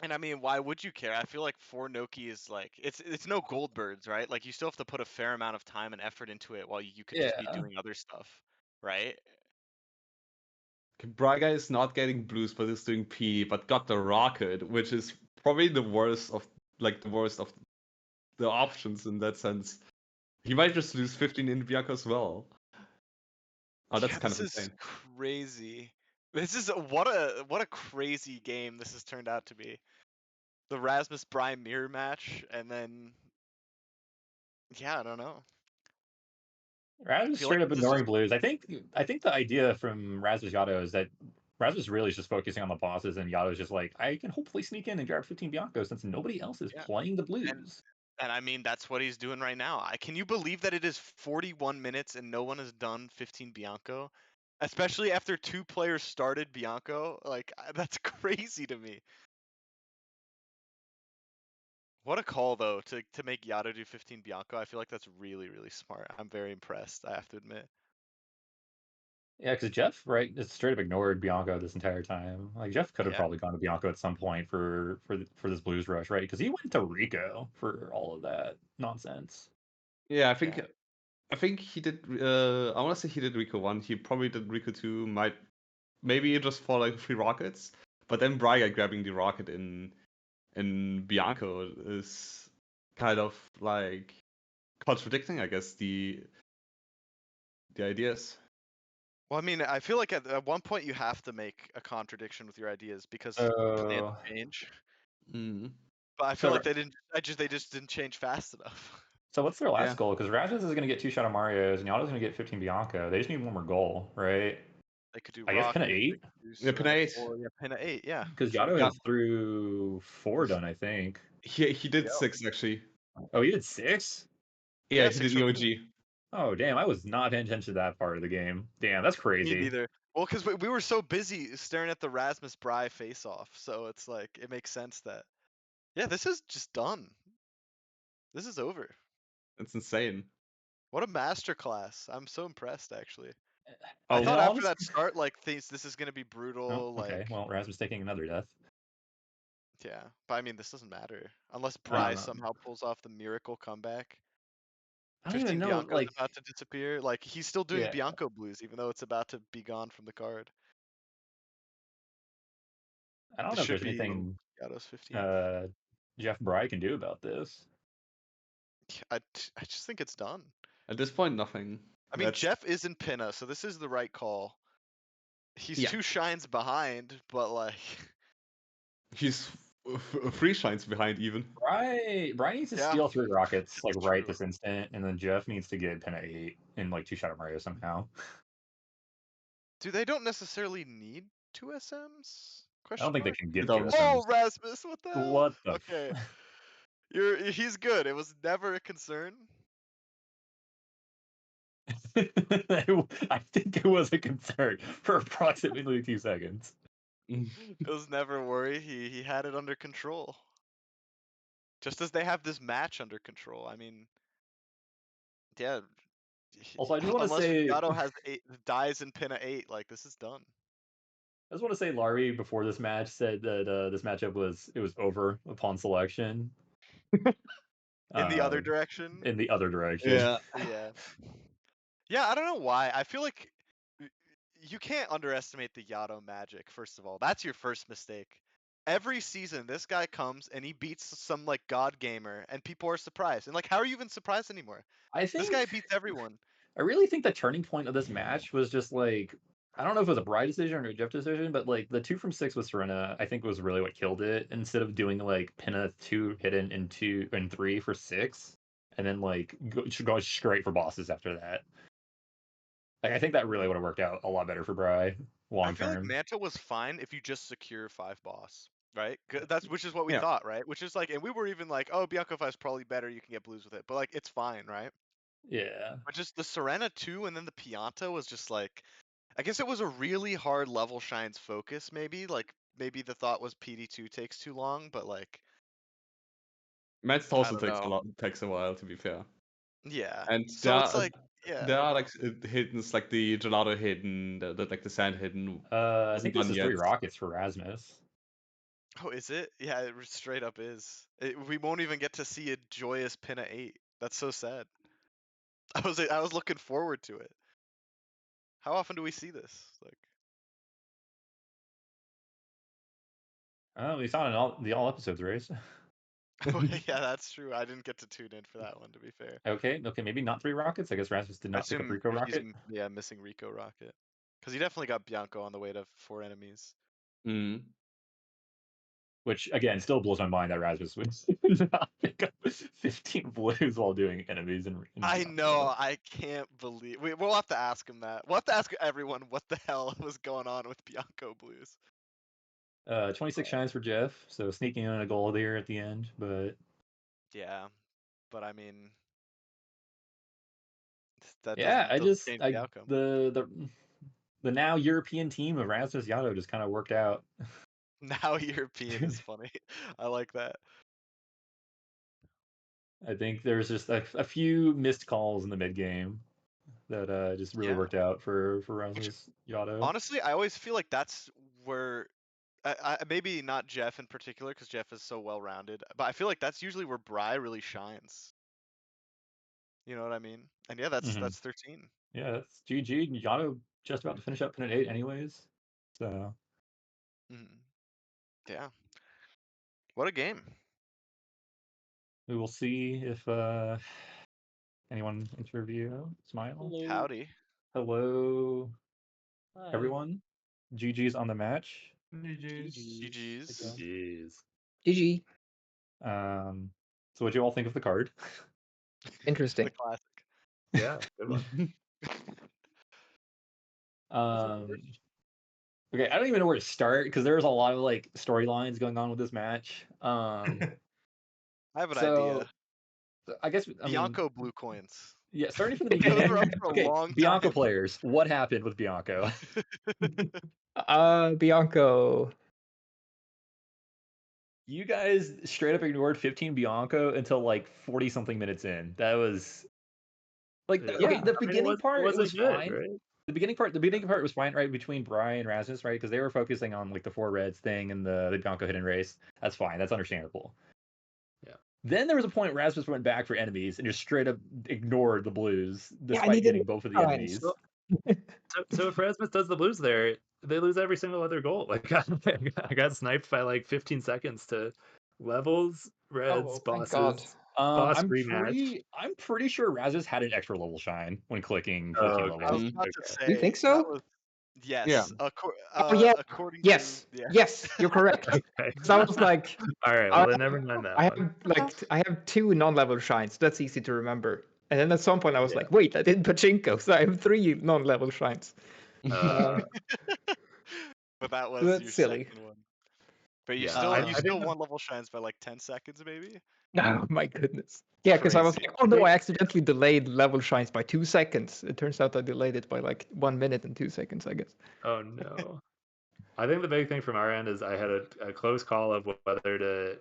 And I mean, why would you care? I feel like 4 Noki is like it's no Goldbirds, right? Like you still have to put a fair amount of time and effort into it while you could just be Yeah. doing other stuff, right? Braga is not getting blues, but is doing P, but got the rocket, which is probably the worst of the options in that sense. He might just lose 15 in Bianco as well. Oh, that's Yeah, kind of this is insane. crazy. This is what a crazy game this has turned out to be. the Rasmus Briguy mirror match, and then yeah, I don't know. Rasmus feel like straight up this is ignoring just blues. I think the idea from MrYhatoh is that Rasmus really is just focusing on the bosses, and Yato's just like, I can hopefully sneak in and grab 15 Bianco since nobody else is Yeah. playing the and blues. and I mean that's what he's doing right now. Can you believe that it is 41 minutes and no one has done 15 Bianco? Especially after 2 players started Bianco, like that's crazy to me. What a call though to make Yatoh do 15 Bianco. I feel like that's really really smart. I'm very impressed, I have to admit. Yeah, because Jeff, right, just straight up ignored Bianco this entire time. Like Jeff could have Yeah. probably gone to Bianco at some point for this blues rush, right? Because he went to Rico for all of that nonsense. Yeah, Yeah. I think he did. I want to say he did Rico 1. He probably did Rico 2. Maybe just for like 3 rockets. But then Briguy grabbing the rocket in Bianco is kind of like contradicting, I guess, the ideas. Well, I mean, I feel like at one point you have to make a contradiction with your ideas because plans So, change. Mm. But I feel so, like they just didn't change fast enough. so what's their last Yeah. goal? Because Rasmus is going to get 2 Shadow Marios, and Yato's going to get 15 Bianco. They just need one more goal, right? They could do I guess Pin Rocket, at they 8? could do Yeah, Pin Serena 8. 4, yeah, Pin at 8, yeah, for Because sure. Yato Yeah. has through 4 done, I think. He did Yep. 6 actually. Oh, he did 6? Yeah, Yeah, he did 6 for EOG. Oh, damn, I was not paying attention to that part of the game. Damn, that's me crazy. neither. Well, because we were so busy staring at the Rasmus Briguy face-off, so it's like it makes sense that yeah, this is just done. This is over. That's insane. What a masterclass! I'm so impressed, actually. Oh, I in thought all after honesty- that start, like, this is gonna be Oh, brutal, okay. like, Well, Rasmus taking another death. yeah. But I mean, this doesn't matter unless Briguy somehow pulls off the miracle comeback. I don't even 15 know, Bianco's like, about to disappear. Like he's still doing yeah, Bianco blues, even though it's about to be gone from the card. I don't This know if should there's be anything Yato's 15th. uh, Jeff Bry can do about this. I just think it's done. At this point, nothing. I mean, Jeff is in Pinna, so this is the right call. He's Yeah. 2 shines behind, but like, He's 3 shines behind even. Bry needs to yeah, steal 3 rockets, like, it's right true. this instant, and then Jeff needs to get Pin at 8 and, like, 2 Shadow Mario somehow. They don't necessarily need 2 SMs? I don't think they Mark? can get 2 Don't. Oh, SMs. Rasmus, what the hell? What the Okay, he's good. It was never a concern. I think it was a concern for approximately 2 seconds. It was never a worry. He had it under control. Just as they have this match under control. I mean, yeah. Also, I just want to Unless say, Yatoh has dies in pin at 8, like this is done. I just want to say, Larry before this match said that this matchup was over upon selection. In the other direction. In the other direction. Yeah. Yeah. Yeah, I don't know why. I feel like you can't underestimate the Yatoh magic, first of all. That's your first mistake. Every season, this guy comes and he beats some like god gamer, and people are surprised. And like, how are you even surprised anymore? I This think guy beats everyone. I really think the turning point of this match was just like, I don't know if it was a Bry decision or a Jeff decision, but like the 2 from 6 with Serena, I think was really what killed it. Instead of doing like Pinna 2 hidden and 2 and 3 for 6, and then like go straight for bosses after that. Like I think that really would have worked out a lot better for Bry I long feel like term. Manta was fine if you just secure 5 boss, right? That's which is what we Yeah. thought, right? Which is like, and we were even like, oh, Bianco 5 is probably better. You can get blues with it, but like, it's fine, right? Yeah. But just the Serena 2 and then the Pianta was just like, I guess it was a really hard level shines focus, maybe. Like, maybe the thought was PD2 takes too long, but like, Mets I also don't know. takes a while, to be fair. Yeah. And So it's like, there yeah. are like hidden, like the gelato hidden, like the sand hidden. I Wasn't think this done is yet. 3 rockets for Rasmus. Oh, is it? Yeah, it straight up is. We won't even get to see a joyous Pinna 8. That's so sad. I was looking forward to it. How often do we see this? Like, We saw it in all episodes, right? yeah, that's true. I didn't get to tune in for that one, to be fair. Okay, maybe not 3 rockets. I guess Rasmus did I not pick up assume Rico he's rocket. missing Rico Rocket. Because he definitely got Bianco on the way to 4 enemies. Mm. Which again still blows my mind that Rasmus would not pick up 15 blues while doing enemies in I Bianco. know. I can't believe. We'll have to ask him that. We'll have to ask everyone what the hell was going on with Bianco Blues. 26 shines for Jeff, so sneaking in a goal there at the end, but Yeah, but I mean, that yeah, doesn't change the outcome. the now European team of MrYhatoh just kind of worked out. Now European is funny. I like that. I think there's just a few missed calls in the mid game that just really Yeah. worked out for MrYhatoh. Honestly, I always feel like that's where maybe not Jeff in particular because Jeff is so well rounded, but I feel like that's usually where Bry really shines. You know what I mean? And yeah, that's 13. Yeah, that's GG. Yano just about to finish up pin at 8 anyways. So Yeah. What a game. we will see if anyone interview Smile. Howdy. Hello Hi. everyone. GG's on the match. GG's. Jeez. GG. So what do you all think of the card? Interesting. The classic. Yeah, good one. Okay, I don't even know where to start because there's a lot of like storylines going on with this match. I have an So idea. I guess Bianco blue coins. yeah, starting from the Those beginning. were up for a Okay, long Bianco time. players. What happened with Bianco? Bianco. You guys straight up ignored 15 Bianco until like 40 something minutes in. That was like Yeah. okay, the I mean, beginning part it was good, fine. right? The beginning part was fine, right, between Briguy and Rasmus, right? Because they were focusing on like the 4 reds thing and the Bianco hidden race. That's fine. That's understandable. Yeah. Then there was a point Rasmus went back for enemies and just straight up ignored the blues I despite needed getting both of the lines. enemies. So if Rasmus does the blues there, they lose every single other goal. Like I got sniped by like 15 seconds to levels, reds, thank bosses. God. Boss rematch. I'm pretty sure Rasmus had an extra level shine when clicking 15 Oh, levels. I was about to say. You think so? That was, yes. Yeah. Yeah. According Yes. to. Yeah. Yes, you're correct. Okay. Because I was like, All right. Well, then never mind that I one. have 2 non-level shines. That's easy to remember. And then at some point I was Yeah. like, wait, I did pachinko, so I have 3 non-level shines. But that was That's your silly. second one. But you Yeah, still I think won level shines by like 10 seconds maybe. Oh my goodness. Yeah, because I was Crazy. like, oh no, I accidentally delayed level shines by 2 seconds. It turns out I delayed it by like 1 minute and 2 seconds, I guess. Oh no. I think the big thing from our end is I had a close call of whether to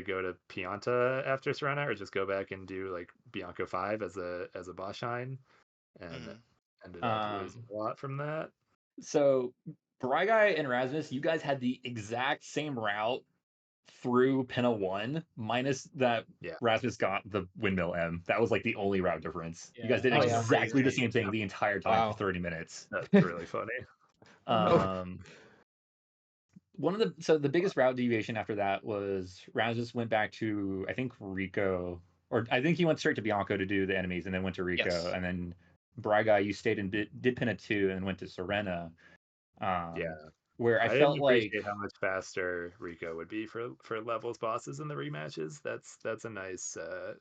go to Pianta after Serena or just go back and do like Bianco 5 as a boss shine, and ended up losing a lot from that. So Briguy and Rasmus, you guys had the exact same route through Pinna 1, minus that Rasmus got the windmill M. That was like the only route difference. You guys did exactly the same thing the entire time for 30 minutes. That's really funny. The biggest route deviation after that was Rasmus went back to I think Rico, or I think he went straight to Bianco to do the enemies and then went to Rico, Yes. and then Briguy, you stayed and did Pinna 2 and went to Serena. Where I felt didn't appreciate how much faster Rico would be for levels bosses in the rematches. That's a nice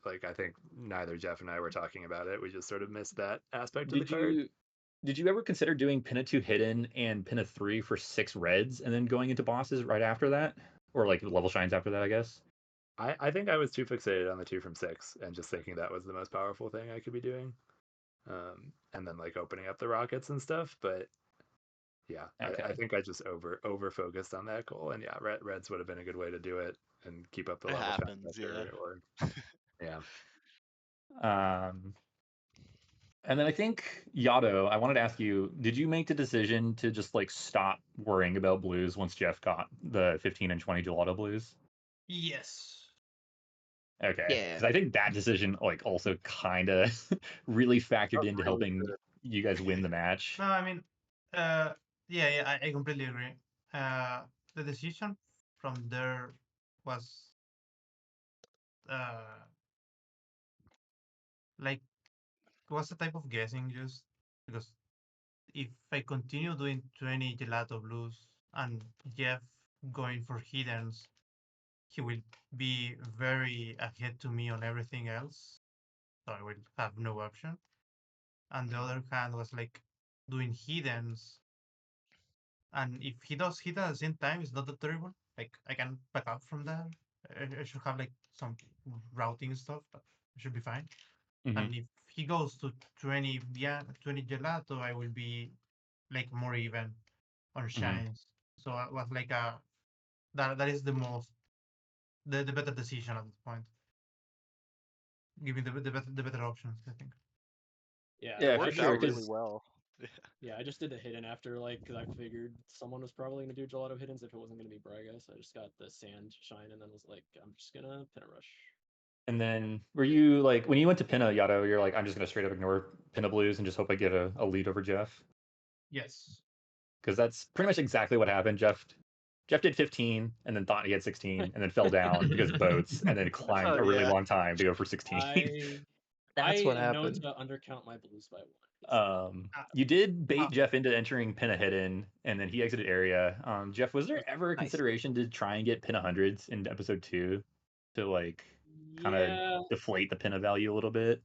like I think neither Jeff and I were talking about it. We just sort of missed that aspect of the card. Did you ever consider doing Pinna 2 hidden and Pinna 3 for 6 reds and then going into bosses right after that? Or like level shines after that, I guess? I think I was too fixated on the 2 from 6 and just thinking that was the most powerful thing I could be doing. And then like opening up the rockets and stuff, but yeah, okay. I think I just over focused on that goal, and yeah, reds would have been a good way to do it and keep up the level. Happens, yeah. Or yeah. And then I think Yado, I wanted to ask you, did you make the decision to just like stop worrying about blues once Jeff got the 15 and 20 gelato blues? Yes. Okay. Yeah. Because I think that decision like also kind of really factored into helping you guys win the match. No, I mean, yeah, I completely agree. The decision from there was like was a type of guessing just because if I continue doing 20 gelato blues and Jeff going for hiddens, he will be very ahead to me on everything else, so I will have no option. And the other hand was like doing hiddens, and if he does hidden at the same time, it's not that terrible. Like I can back up from that. I should have like some routing stuff, but it should be fine. And if he goes to 20 20 gelato, I will be like more even on shines. So it was like that is the most the better decision at this point. Giving the better options, I think. Yeah, Yeah, It for worked sure, out really 'cause- well. yeah, I just did the hidden after, like, because I figured someone was probably going to do gelato hiddens if it wasn't going to be Briguy, so I just got the sand shine and then was like, I'm just going to pin a rush. And then were you like when you went to Pinna, Yato, you're like, I'm just gonna straight up ignore Pinna Blues and just hope I get a lead over Jeff? Yes. Because that's pretty much exactly what happened. Jeff did 15 and then thought he had 16 and then fell down because of boats and then climbed Oh, a really yeah. long time to go for 16. That's I what am known happened. to undercount my blues by one. You did bait Jeff into entering Pinna Hidden and then he exited area. Jeff, was there ever a Nice. consideration to try and get Pinna hundreds in episode 2 to like kind of Yeah, deflate the Pinna value a little bit?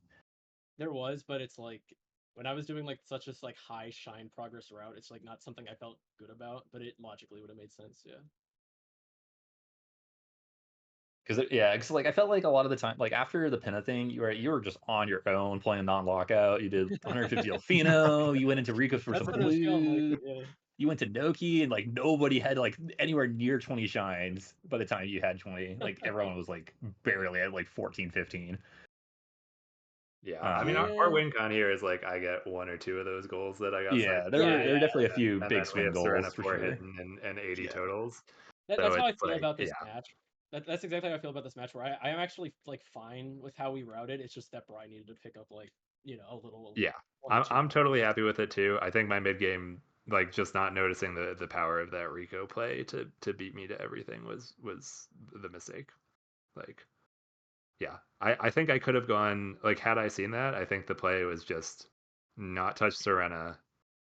there was, but it's like when I was doing like such a like high shine progress route, it's like not something I felt good about, but it logically would have made sense. Yeah. Because like I felt like a lot of the time, like after the Pinna thing, you were just on your own playing non-lockout. You did 150 Delfino. You went into Rico for That's some what it was feeling blue. like. Yeah. You went to Noki, and like nobody had like anywhere near 20 shines by the time you had 20. Like everyone was like barely at like 14, 15. Yeah, I mean, our Yeah. win con here is like I get 1 or 2 of those goals that I got. Yeah, sniped there by, were Yeah, definitely a few and big then we swing have goals Serena for 4 sure. hidden and 80 Yeah. totals. That's So how I it's feel like, about this yeah. match. That's exactly how I feel about this match. Where I am actually like fine with how we routed. It's just that Bry needed to pick up like a little. Yeah, one or two. I'm totally happy with it too. I think my mid game, like just not noticing the power of that Rico play to beat me to everything was the mistake. Like, yeah, I think I could have gone like had I seen that. I think the play was just not touch Serena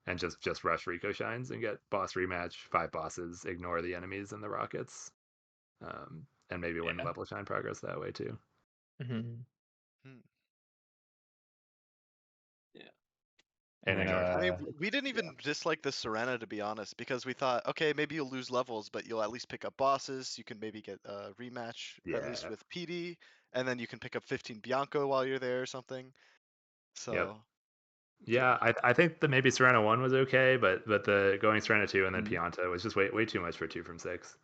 and just rush Rico shines and get boss rematch, 5 bosses, ignore the enemies and the rockets, and maybe win Yeah. level shine progress that way too. Mhm. Yeah. And then I mean, we didn't even dislike the Serena, to be honest, because we thought, okay, maybe you'll lose levels, but you'll at least pick up bosses. You can maybe get a rematch, at least Yeah. with PD, and then you can pick up 15 Bianco while you're there or something. So, Yeah, I think that maybe Serena 1 was okay, but the going Serena 2 and then Mhm. Pianta was just way too much for 2 from 6.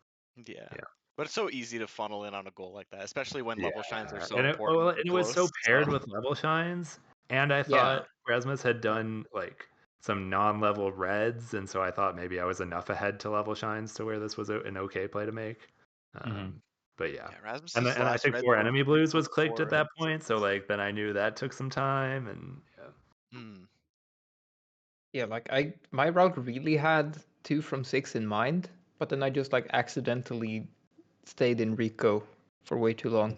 yeah. Yeah. But it's so easy to funnel in on a goal like that, especially when level shines are so and important. it was so close, paired so- with level shines, and I Yeah. thought Rasmus had done like some non-level reds, and so I thought maybe I was enough ahead to level shines to where this was an okay play to make. But yeah, Yeah, Rasmus's and I last think red 4 goal enemy was blues was 6.4 clicked at that and point, so like then I knew that took some time, and yeah. Yeah, like my route really had 2 from 6 in mind, but then I just like accidentally stayed in Rico for way too long.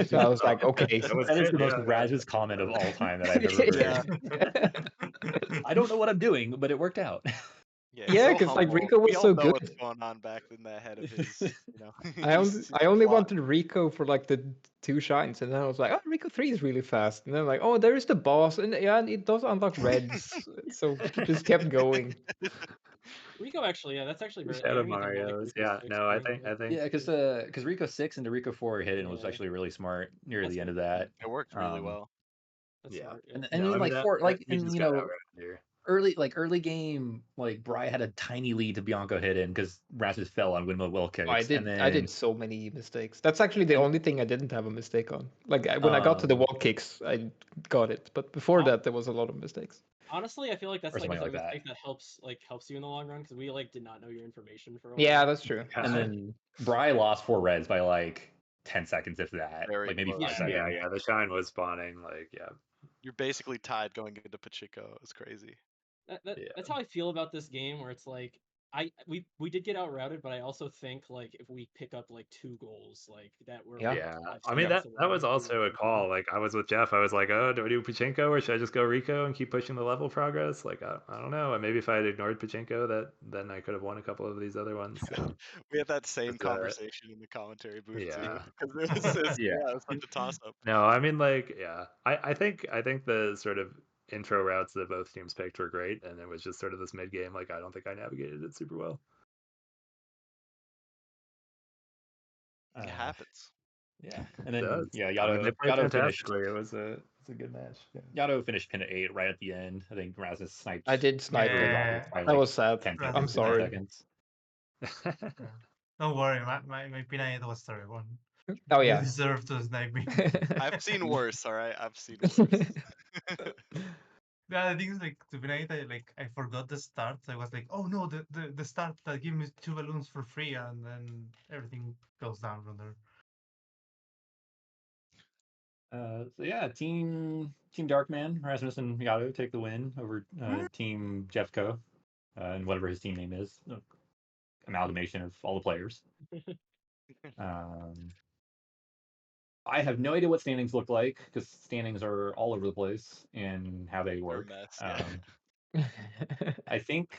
So I was like, okay. That was That is good, the most yeah. Rasmus comment of all time that I've ever heard. Yeah. I don't know what I'm doing, but it worked out. Yeah, Yeah, so 'cause, like, humble. Rico We was all so know what's good. going on back in that head of his. I only he's I only flawed. wanted Rico for like the 2 shines, and then I was like, oh, Rico 3 is really fast, and then like, oh, there is the boss, and yeah, and it does unlock reds, so just kept going. Rico actually, yeah, that's actually very. I Shadow didn't even think about like Mario's, Rico yeah. 6 No, I being think Yeah, because Rico 6 into Rico 4 hidden was Yeah. actually really smart near That's the end good. of that. It worked really well. That's Yeah. smart. Yeah. And No, then I mean like that, four that like we and just you got know out right here. early game like Bry had a tiny lead to Bianco hidden because Rasmus fell on windmill will kicks. I And then did so many mistakes. That's actually the And- only thing I didn't have a mistake on. Like when I got to the wall kicks, I got it, but before that there was a lot of mistakes. Honestly, I feel like that's Or like a something like mistake that helps you in the long run because we like did not know your information for a while. Yeah, that's true. And then Bry lost 4 reds by like 10 seconds, if that. Very like maybe close. 5 seconds. Yeah, the shine was spawning, like, yeah. You're basically tied going into Pachico. It's crazy. That's how I feel about this game, where it's like we did get out routed, but I also think like if we pick up like 2 goals, like that we're Yeah. Yeah, I've I seen mean that's that the was way we also a want to call. do. Like I was with Jeff, I was like, oh, do I do Pachinko or should I just go Rico and keep pushing the level progress? Like I don't know. And maybe if I had ignored Pachinko, then I could have won a couple of these other ones. So We had that same it's, uh, conversation in the commentary booth too, yeah, because it Yeah. was such a toss up. no, I mean like yeah, I think the sort of intro routes that both teams picked were great, and it was just sort of this mid game. Like I don't think I navigated it super well. It Uh, happens. yeah, and then Does. yeah, I mean, they played Yado finished. fantastically. It's a good match. Yeah. Yado finished pin at 8 right at the end. I think Rasmus sniped. I did snipe him. Yeah. by That like was sad. 10 I'm seconds. 15 sorry. seconds. Yeah. Don't worry, my P98 was terrible. Oh You yeah. deserve to snipe me. I've seen worse. All right, I've seen worse. Yeah, the thing is, like, to be honest, I forgot the start. I was like, oh no, the start that gave me 2 balloons for free, and then everything goes down from there. So yeah, team Darkman, Rasmus and Yado take the win over team JeffCo, and whatever his team name is, amalgamation of all the players. I have no idea what standings look like because standings are all over the place in how they They're a work. mess. Yeah. I think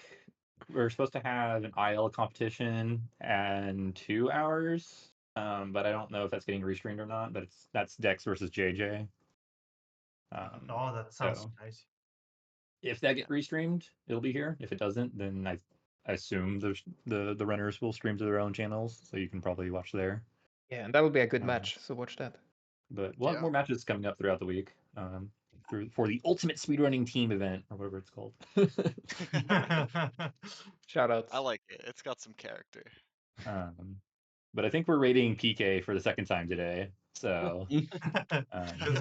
we're supposed to have an IL competition in 2 hours, but I don't know if that's getting restreamed or not. But that's Dex versus JJ. Oh, that sounds So nice. if that gets restreamed, it'll be here. If it doesn't, then I assume the runners will stream to their own channels, so you can probably watch there. Yeah, and that will be a good match. So watch that. But we'll have Yeah. more matches coming up throughout the week. For the ultimate speedrunning team event or whatever it's called. Shout outs. I like it. It's got some character. But I think we're rating PK for the second time today. So Let's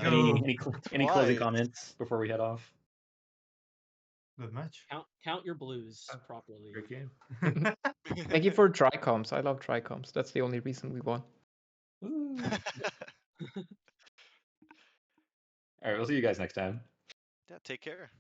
any go. any closing Twice. comments before we head off? Good match. Count your blues properly. Great game. Thank you for tricoms. I love tricoms. That's the only reason we won. All right, we'll see you guys next time. Yeah, take care.